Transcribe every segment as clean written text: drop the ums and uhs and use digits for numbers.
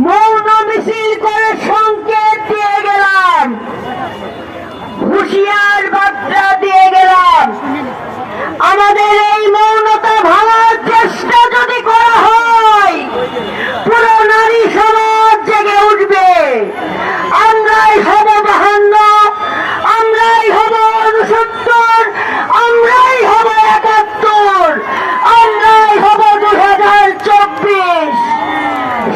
মৌন মিছিল করে সংকেত দিয়ে গেলাম, হুঁশিয়ার বার্তা দিয়ে গেলাম। আমাদের এই মৌনতা ভাঙার চেষ্টা যদি করা হয়, পুরো নারী সমাজ জেগে উঠবে। আমরাই হব 52, আমরাই হব 69, আমরাই হব 71, আমরাই হব 2024।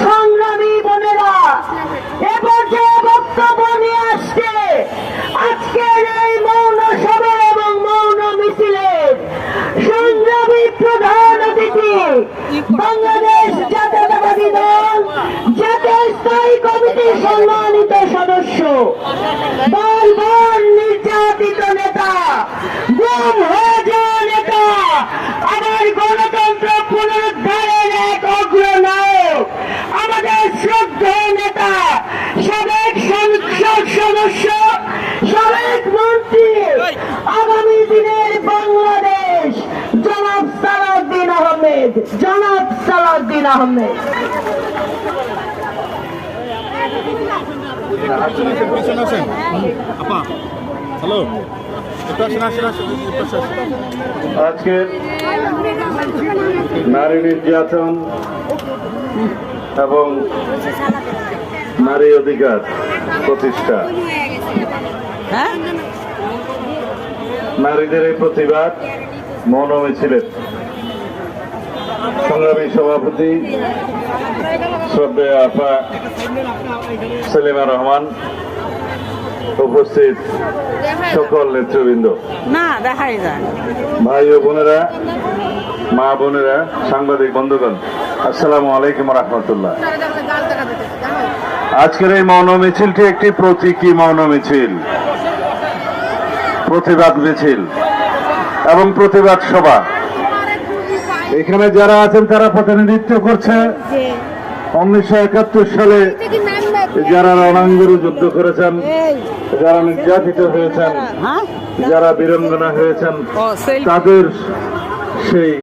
সংগ্রামী বোনেরা, এ পর্যায়ে বক্তব্য নিয়ে আসছে আজকের এই মৌন সভা এবং মৌন মিছিলের সংগ্রামী প্রধান অতিথি, বাংলাদেশ জাতীয়তাবাদী দল জাতীয় স্থায়ী কমিটির সম্মানিত সদস্য, বারবার নির্যাতিত নেতা, গুম হয়ে যাওয়া নেতা, আবার গণতন্ত্র পুনরুদ্ধারের এক অগ্রনায়ক, আমাদের শ্রদ্ধেয় নেতা, সাবেক সংসদ সদস্য, সাবেক মন্ত্রী, আগামী দিনের বাংলাদেশ, জনাব সালাউদ্দিন আহমেদ। জনাব সালাউদ্দিন আহমেদ। আজকে নারী নির্যাতন এবং নারী অধিকার প্রতিষ্ঠা, নারীদের এই প্রতিবাদ মৌন মিছিলের সংগ্রামী সভাপতি শ্রদ্ধেয় আপা সেলিমা রহমান, উপস্থিত সকল নেতৃবৃন্দ, ভাই ও বোনেরা, মা বোনেরা, সাংবাদিক বন্ধুগণ, আসসালামু আলাইকুম রহমতুল্লাহ। আজকের এই মৌন মিছিলটি একটি প্রতীকী মৌন মিছিল, প্রতিবাদ মিছিল এবং প্রতিবাদ সভা। এখানে যারা আছেন তারা প্রতিনিধিত্ব করছে 1971 সালে যারা রণাঙ্গনে যুদ্ধ করেছেন, যারা নির্যাতিত হয়েছেন, যারা বীরাঙ্গনা হয়েছেন, তাদের সেই